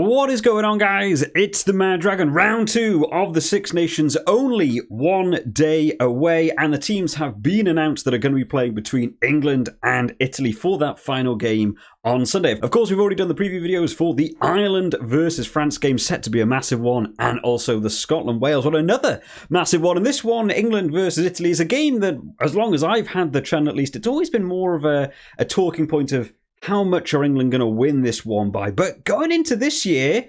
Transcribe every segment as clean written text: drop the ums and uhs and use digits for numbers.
What is going on, guys? It's the Mad Dragon, round 2 of the Six Nations, only 1 day away, and the teams have been announced that are going to be playing between England and Italy for that final game on Sunday. Of course, we've already done the preview videos for the Ireland versus France game, set to be a massive one, and also the Scotland-Wales one, another massive one. And this one, England versus Italy, is a game that, as long as I've had the channel at least, it's always been more of a talking point of how much are England going to win this one by. But going into this year,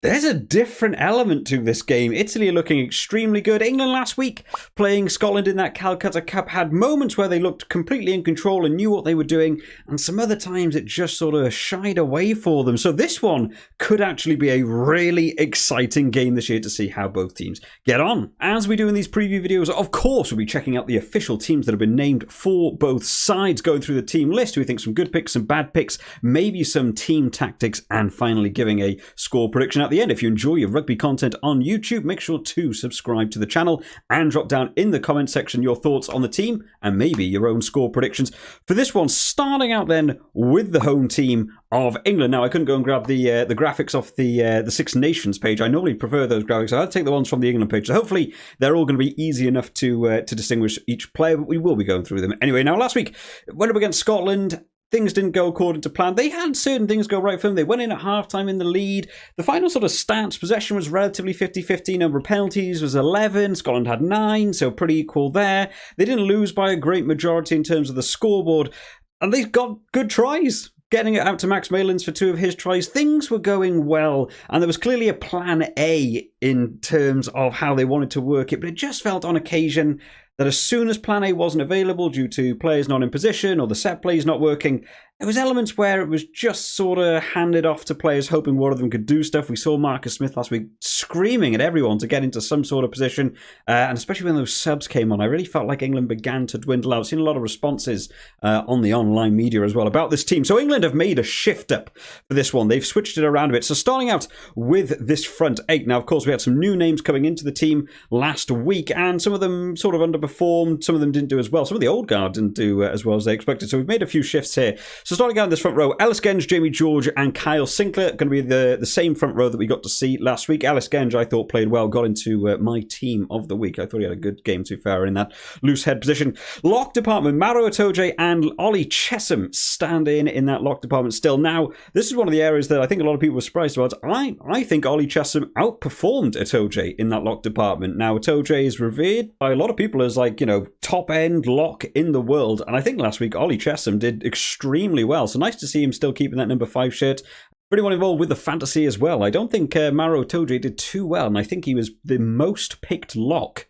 there's a different element to this game. Italy are looking extremely good. England last week, playing Scotland in that Calcutta Cup, had moments where they looked completely in control and knew what they were doing, and some other times it just sort of shied away for them. So this one could actually be a really exciting game this year to see how both teams get on. As we do in these preview videos, of course, we'll be checking out the official teams that have been named for both sides, going through the team list. We think some good picks, some bad picks, maybe some team tactics, and finally giving a score prediction at the end. If you enjoy your rugby content on YouTube, make sure to subscribe to the channel and drop down in the comment section your thoughts on the team and maybe your own score predictions for this one. Starting out then with the home team of England. Now, I couldn't go and grab the graphics off the Six Nations page. I normally prefer those graphics. I'll take the ones from the England page. So hopefully they're all going to be easy enough to distinguish each player, but we will be going through them. Anyway, now last week, went up against Scotland. Things didn't go according to plan. They had certain things go right for them. They went in at halftime in the lead. The final sort of stats, possession was relatively 50-50. Number of penalties was 11. Scotland had 9, so pretty equal there. They didn't lose by a great majority in terms of the scoreboard. And they got good tries. Getting it out to Max Malins for 2 of his tries. Things were going well, and there was clearly a plan A in terms of how they wanted to work it, but it just felt on occasion that as soon as plan A wasn't available due to players not in position or the set plays not working, there was elements where it was just sort of handed off to players hoping one of them could do stuff. We saw Marcus Smith last week screaming at everyone to get into some sort of position, and especially when those subs came on, I really felt like England began to dwindle out. I've seen a lot of responses on the online media as well about this team. So England have made a shift up for this one. They've switched it around a bit. So starting out with this front 8. Now, of course, we had some new names coming into the team last week, and some of them sort of underperformed. Some of them didn't do as well. Some of the old guard didn't do as well as they expected. So we've made a few shifts here. So starting out in this front row, Ellis Genge, Jamie George and Kyle Sinclair, going to be the same front row that we got to see last week. Ellis Genge, I thought, played well, got into my team of the week. I thought he had a good game, to be fair, in that loose head position. Lock department, Maro Itoje and Ollie Chesham stand in that lock department still. Now, this is one of the areas that I think a lot of people were surprised about. I think Ollie Chesham outperformed Itoje in that lock department. Now, Itoje is revered by a lot of people as, like, you know, top-end lock in the world, and I think last week Ollie Chesham did extremely well. So nice to see him still keeping that number 5 shirt. Pretty well involved with the fantasy as well. I don't think Maro Itoje did too well, and I think he was the most picked lock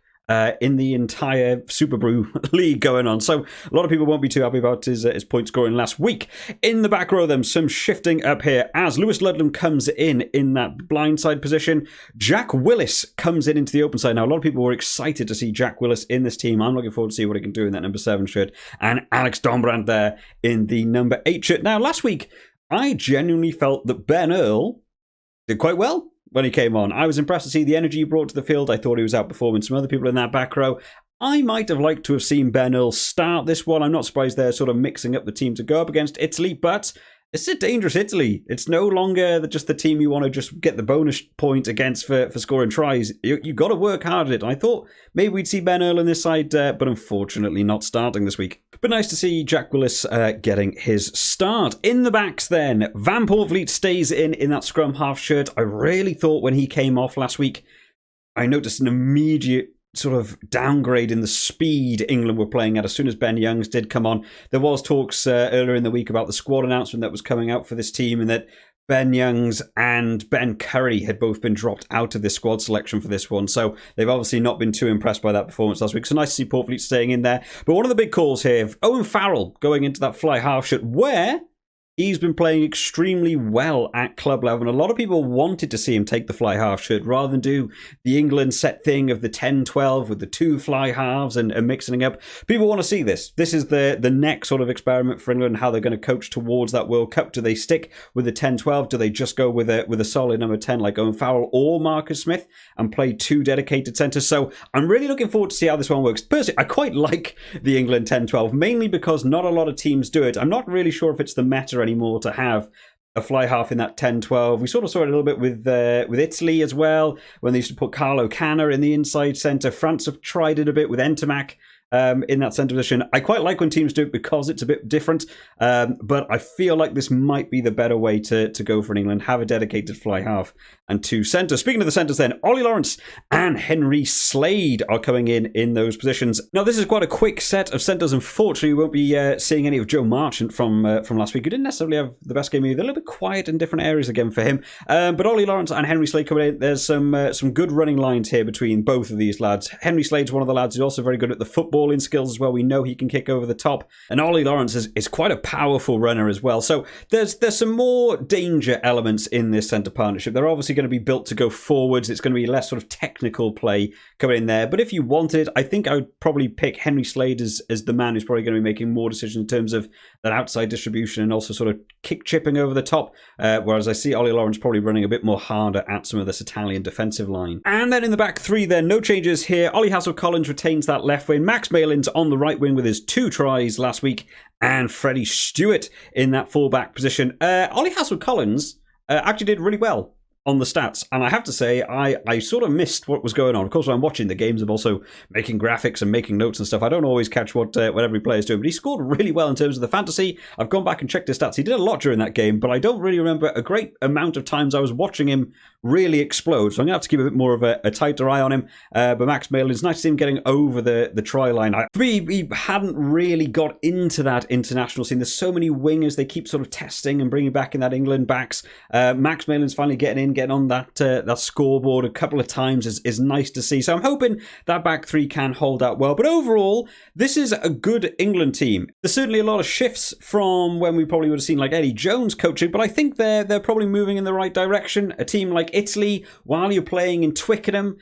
in the entire Super Brew league going on. So a lot of people won't be too happy about his point scoring last week. In the back row, then, some shifting up here as Lewis Ludlam comes in that blindside position. Jack Willis comes into the open side. Now, a lot of people were excited to see Jack Willis in this team. I'm looking forward to see what he can do in that number 7 shirt. And Alex Dombrand there in the number 8 shirt. Now, last week, I genuinely felt that Ben Earl did quite well when he came on. I was impressed to see the energy he brought to the field. I thought he was outperforming some other people in that back row. I might have liked to have seen Ben Earl start this one. I'm not surprised they're sort of mixing up the team to go up against Italy, but it's a dangerous Italy. It's no longer just the team you want to just get the bonus point against for scoring tries. You've got to work hard at it. I thought maybe we'd see Ben Earl on this side, but unfortunately not starting this week. But nice to see Jack Willis getting his start. In the backs then, Van Poortvliet stays in that scrum half shirt. I really thought when he came off last week, I noticed an immediate sort of downgrade in the speed England were playing at as soon as Ben Youngs did come on. There was talks earlier in the week about the squad announcement that was coming out for this team, and that Ben Youngs and Ben Curry had both been dropped out of this squad selection for this one. So they've obviously not been too impressed by that performance last week. So nice to see Poortvliet staying in there. But one of the big calls here, Owen Farrell going into that fly half shirt, where he's been playing extremely well at club level, and a lot of people wanted to see him take the fly half shirt rather than do the England set thing of the 10-12 with the 2 fly halves and mixing up. People want to see this. This is the next sort of experiment for England, how they're going to coach towards that World Cup. Do they stick with the 10-12? Do they just go with a solid number 10 like Owen Farrell or Marcus Smith and play 2 dedicated centres? So I'm really looking forward to see how this one works. Personally, I quite like the England 10-12, mainly because not a lot of teams do it. I'm not really sure if it's the meta anymore to have a fly half in that 10-12. We sort of saw it a little bit with Italy as well, when they used to put Carlo Canna in the inside centre. France have tried it a bit with Entomac in that centre position. I quite like when teams do it because it's a bit different, but I feel like this might be the better way to go for England. Have a dedicated fly half and 2 centres. Speaking of the centres then, Ollie Lawrence and Henry Slade are coming in those positions. Now, this is quite a quick set of centres. Unfortunately, we won't be seeing any of Joe Marchant from last week, who didn't necessarily have the best game either. A little bit quiet in different areas again for him. But Ollie Lawrence and Henry Slade coming in. There's some good running lines here between both of these lads. Henry Slade's one of the lads who's also very good at the footballing skills as well. We know he can kick over the top. And Ollie Lawrence is quite a powerful runner as well. So there's some more danger elements in this centre partnership. They're obviously going to be built to go forwards. It's going to be less sort of technical play coming in there. But if you wanted, I think I would probably pick Henry Slade as the man who's probably going to be making more decisions in terms of that outside distribution and also sort of kick chipping over the top. Whereas I see Ollie Lawrence probably running a bit more harder at some of this Italian defensive line. And then in the back three then, no changes here. Ollie Hassel-Collins retains that left wing. Max Malin's on the right wing with his 2 tries last week. And Freddie Stewart in that fullback position. Ollie Hassel-Collins actually did really well on the stats, and I have to say I sort of missed what was going on. Of course, when I'm watching the games, I'm also making graphics and making notes and stuff. I don't always catch what every player is doing, but he scored really well in terms of the fantasy. I've gone back and checked his stats. He did a lot during that game, but I don't really remember a great amount of times I was watching him really explode, so I'm going to have to keep a bit more of a tighter eye on him. But Max Malin, it's nice to see him getting over the try line. For me, he hadn't really got into that international scene. There's so many wingers they keep sort of testing and bringing back in that England backs. Max Malin's finally getting on that scoreboard a couple of times is nice to see. So I'm hoping that back three can hold out well. But overall, this is a good England team. There's certainly a lot of shifts from when we probably would have seen like Eddie Jones coaching, but I think they're probably moving in the right direction. A team like Italy, while you're playing in Twickenham,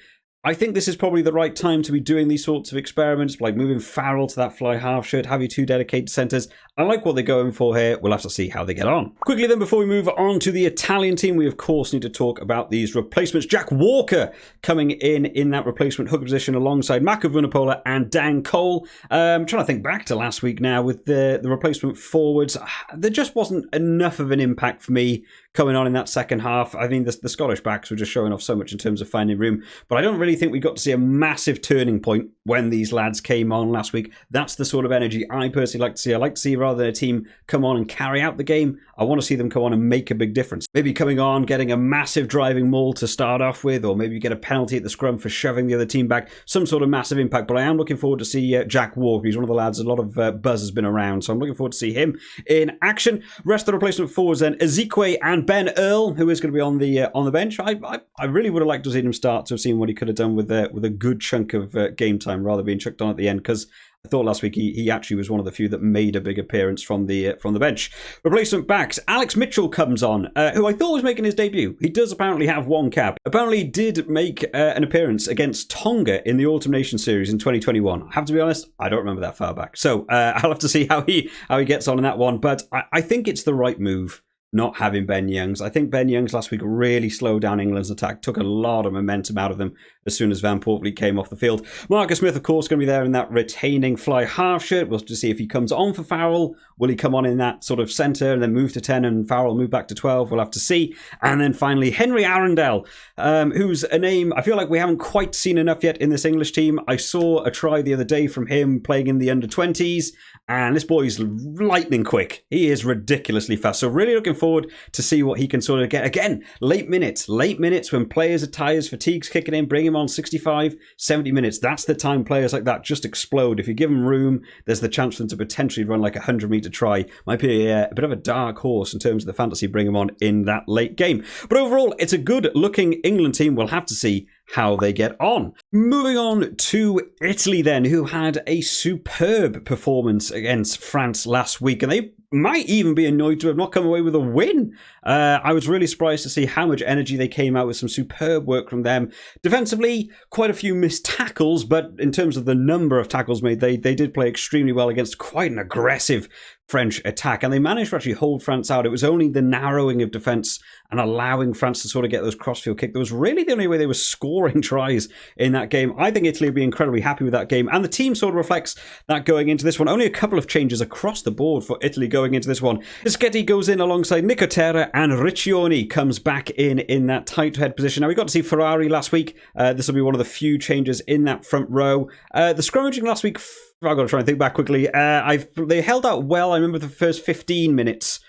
I think this is probably the right time to be doing these sorts of experiments, like moving Farrell to that fly half shirt, have you 2 dedicated centres. I like what they're going for here. We'll have to see how they get on. Quickly then, before we move on to the Italian team, we of course need to talk about these replacements. Jack Walker coming in that replacement hooker position alongside Mako Vunipola and Dan Cole. I'm trying to think back to last week now with the replacement forwards. There just wasn't enough of an impact for me coming on in that second half. I mean, the Scottish backs were just showing off so much in terms of finding room, but I don't really think we got to see a massive turning point when these lads came on last week. That's the sort of energy I personally like to see. I like to see rather than a team come on and carry out the game, I want to see them come on and make a big difference. Maybe coming on, getting a massive driving maul to start off with, or maybe get a penalty at the scrum for shoving the other team back, some sort of massive impact. But I am looking forward to see Jack Walker. He's one of the lads, a lot of buzz has been around, so I'm looking forward to see him in action. Rest of the replacement forwards then, Ezekwe and Ben Earl, who is going to be on the bench. I really would have liked to see him start, to have seen what he could have done with a good chunk of game time rather than being chucked on at the end, because I thought last week he actually was one of the few that made a big appearance from the bench. Replacement backs, Alex Mitchell comes on, who I thought was making his debut. He does apparently have 1 cap. Apparently did make an appearance against Tonga in the Autumn Nations series in 2021. I have to be honest, I don't remember that far back. So I'll have to see how he gets on in that one. But I think it's the right move not having Ben Youngs. I think Ben Youngs last week really slowed down England's attack, took a lot of momentum out of them as soon as Van Portvliet came off the field. Marcus Smith, of course, going to be there in that retaining fly half shirt. We'll have to see if he comes on for Farrell. Will he come on in that sort of centre and then move to 10 and Farrell move back to 12? We'll have to see. And then finally, Henry Arundel, who's a name I feel like we haven't quite seen enough yet in this English team. I saw a try the other day from him playing in the under-20s, and this boy's lightning quick. He is ridiculously fast. So really looking forward to see what he can sort of get. Again, late minutes when players are tired, fatigue's kicking in, bring him on 65, 70 minutes. That's the time players like that just explode. If you give them room, there's the chance for them to potentially run like a 100-metre try. Might be a bit of a dark horse in terms of the fantasy, bring him on in that late game. But overall, it's a good-looking England team. We'll have to see how they get on. Moving on to Italy then, who had a superb performance against France last week, and they might even be annoyed to have not come away with a win. I was really surprised to see how much energy they came out with, some superb work from them. Defensively, quite a few missed tackles, but in terms of the number of tackles made, they did play extremely well against quite an aggressive French attack, and they managed to actually hold France out. It was only the narrowing of defence and allowing France to sort of get those crossfield kicks that was really the only way they were scoring tries in that game. I think Italy will be incredibly happy with that game, and the team sort of reflects that going into this one. Only a couple of changes across the board for Italy going into this one. Fischetti goes in alongside Nicotera, and Riccioni comes back in that tight head position. Now, we got to see Ferrari last week. This will be one of the few changes in that front row. The scrummaging last week, I've got to try and think back quickly. They held out well. I remember the first 15 minutes.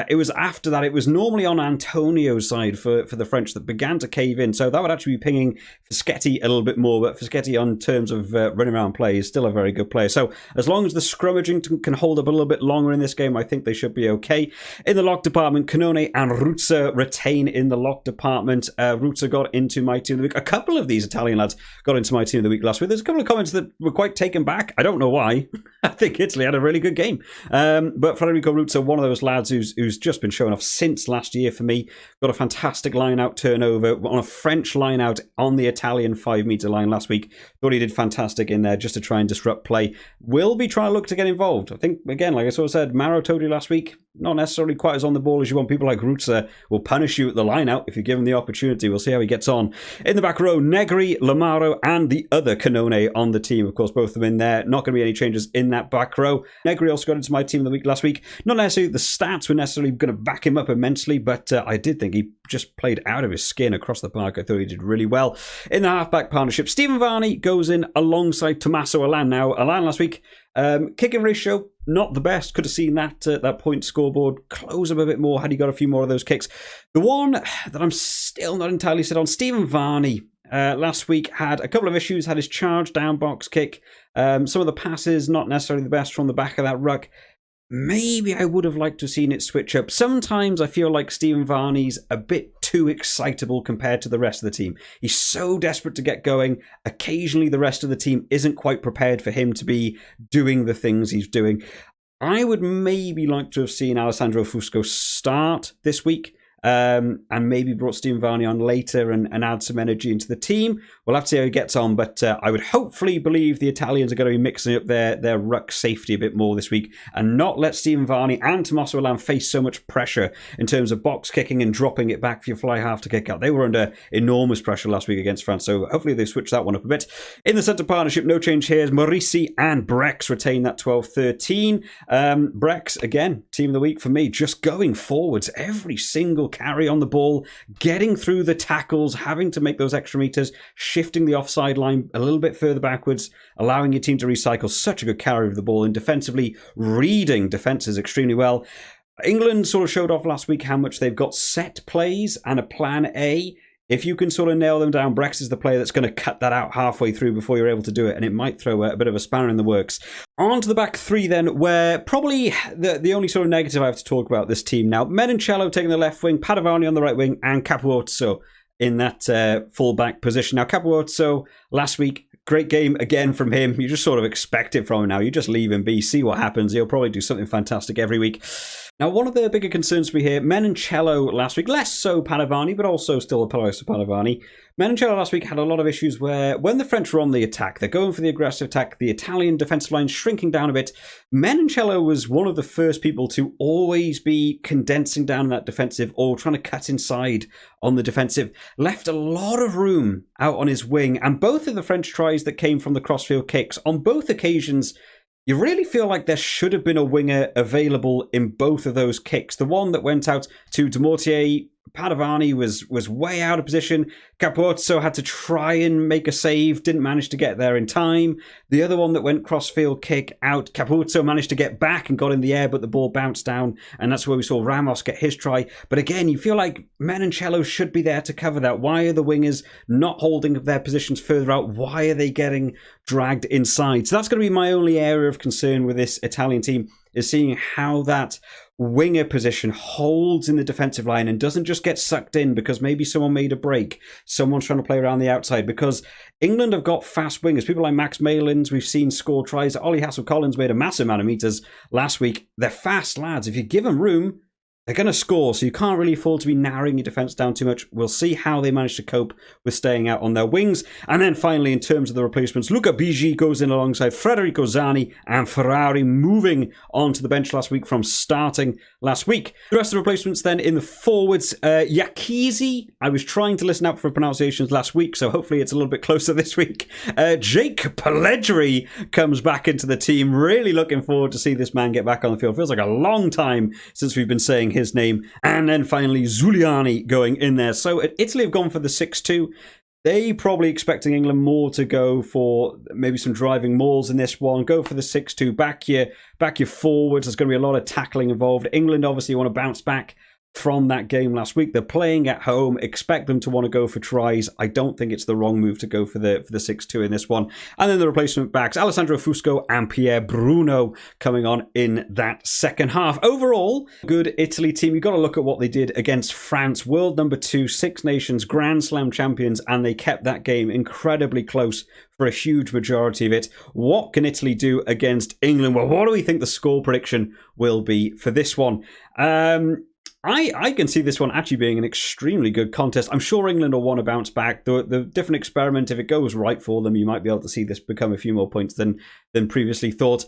It was after that. It was normally on Antonio's side for the French that began to cave in. So that would actually be pinging Fischetti a little bit more. But Fischetti, on terms of running around play, is still a very good player. So as long as the scrummaging can hold up a little bit longer in this game, I think they should be okay. In the lock department, Canone and Ruzza retain in the lock department. Ruzza got into my team of the week. A couple of these Italian lads got into my team of the week last week. There's a couple of comments that were quite taken back. I don't know why. I think Italy had a really good game. But Federico Ruzza, one of those lads who's just been showing off since last year for me. Got a fantastic line-out turnover on a French line-out on the Italian 5-metre line last week. Thought he did fantastic in there just to try and disrupt play. Will be trying to look to get involved. I think, again, like I sort of said, Maro told you last week, not necessarily quite as on the ball as you want. People like Ruzza will punish you at the line-out if you give him the opportunity. We'll see how he gets on. In the back row, Negri, Lamaro, and the other Canone on the team. Of course, both of them in there. Not going to be any changes in that back row. Negri also got into my team of the week last week. Not necessarily the stats were necessarily going to back him up immensely, but I did think he just played out of his skin across the park. I thought he did really well. In the halfback partnership, Stephen Varney goes in alongside Tommaso Alan. Now, Alan last week, kicking ratio, not the best. Could have seen that point scoreboard close up a bit more had he got a few more of those kicks. The one that I'm still not entirely set on, Stephen Varney, last week had a couple of issues, had his charge down box kick. Some of the passes, not necessarily the best from the back of that ruck. Maybe I would have liked to have seen it switch up. Sometimes I feel like Stephen Varney's a bit too excitable compared to the rest of the team. He's so desperate to get going. Occasionally the rest of the team isn't quite prepared for him to be doing the things he's doing. I would maybe like to have seen Alessandro Fusco start this week. And maybe brought Stephen Varney on later and add some energy into the team. We'll have to see how he gets on, but I would hopefully believe the Italians are going to be mixing up their ruck safety a bit more this week and not let Stephen Varney and Tommaso Alan face so much pressure in terms of box kicking and dropping it back for your fly half to kick out. They were under enormous pressure last week against France, so hopefully they switch that one up a bit. In the centre partnership, no change here. Maurici and Brex retain that 12-13. Brex, again, team of the week for me, just going forwards every single carry on the ball, getting through the tackles, having to make those extra meters, shifting the offside line a little bit further backwards, allowing your team to recycle. Such a good carry of the ball, and defensively reading defenses extremely well. England sort of showed off last week how much they've got set plays and a plan A. If you can sort of nail them down, Brex is the player that's going to cut that out halfway through before you're able to do it, and it might throw a bit of a spanner in the works. On to the back three then, where probably the only sort of negative I have to talk about this team now. Menoncello taking the left wing, Padovani on the right wing, and Capuozzo in that full-back position. Now, Capuozzo last week, great game again from him. You just sort of expect it from him now. You just leave him be, see what happens. He'll probably do something fantastic every week. Now, one of the bigger concerns for me here, Menoncello last week, less so Padovani, but also still a place to Padovani. Menoncello last week had a lot of issues where when the French were on the attack, they're going for the aggressive attack, the Italian defensive line shrinking down a bit. Menoncello was one of the first people to always be condensing down that defensive or trying to cut inside on the defensive. Left a lot of room out on his wing, and both of the French tries that came from the crossfield kicks, on both occasions, you really feel like there should have been a winger available in both of those kicks. The one that went out to Demortier, Padovani was way out of position. Capuozzo had to try and make a save, didn't manage to get there in time. The other one that went crossfield kick out, Capuozzo managed to get back and got in the air, but the ball bounced down, and that's where we saw Ramos get his try. But again, you feel like Menoncello should be there to cover that. Why are the wingers not holding their positions further out? Why are they getting dragged inside? So that's going to be my only area of concern with this Italian team, is seeing how that winger position holds in the defensive line and doesn't just get sucked in because maybe someone made a break, someone's trying to play around the outside, because England have got fast wingers. People like Max Malins, we've seen score tries. Ollie Hassel-Collins made a massive amount of meters last week. They're fast lads. If you give them room, they're going to score, so you can't really afford to be narrowing your defence down too much. We'll see how they manage to cope with staying out on their wings. And then finally, in terms of the replacements, Luca Bigi goes in alongside Federico Zani and Ferrari, moving on to the bench last week from starting last week. The rest of the replacements then in the forwards, Yakizi. I was trying to listen out for pronunciations last week, so hopefully it's a little bit closer this week. Jake Pellegrini comes back into the team. Really looking forward to see this man get back on the field. Feels like a long time since we've been saying his name. And then finally Zuliani going in there. So Italy have gone for the 6-2. They probably expecting England more to go for maybe some driving mauls in this one. Go for the 6-2. Back your forwards. There's going to be a lot of tackling involved. England obviously want to bounce back from that game last week. They're playing at home. Expect them to want to go for tries. I don't think it's the wrong move to go for the 6-2 in this one. And then the replacement backs, Alessandro Fusco and Pierre Bruno coming on in that second half. Overall, good Italy team. You've got to look at what they did against France, world number 2, Six Nations, Grand Slam champions, and they kept that game incredibly close for a huge majority of it. What can Italy do against England? Well, what do we think the score prediction will be for this one? I can see this one actually being an extremely good contest. I'm sure England will want to bounce back. The different experiment, if it goes right for them, you might be able to see this become a few more points than previously thought.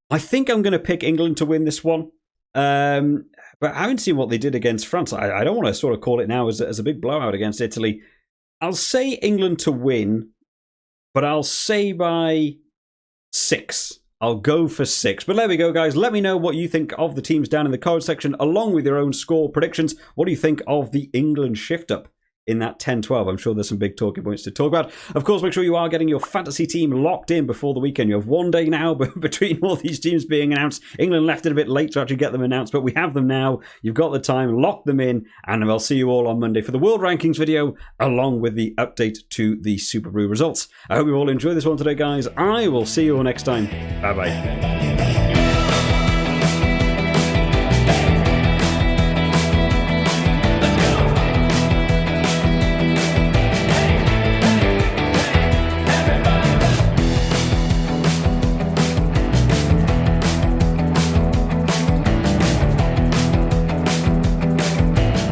I think I'm going to pick England to win this one. But having seen what they did against France, I don't want to sort of call it now as a big blowout against Italy. I'll say England to win, but I'll say by 6. I'll go for 6. But there we go, guys. Let me know what you think of the teams down in the comments section, along with your own score predictions. What do you think of the England shift-up in that 10-12? I'm sure there's some big talking points to talk about. Of course, make sure you are getting your fantasy team locked in before the weekend. You have one day now between all these teams being announced. England left it a bit late to actually get them announced, but we have them now. You've got the time. Lock them in, and I'll see you all on Monday for the World Rankings video, along with the update to the Super Brew results. I hope you all enjoyed this one today, guys. I will see you all next time. Bye-bye.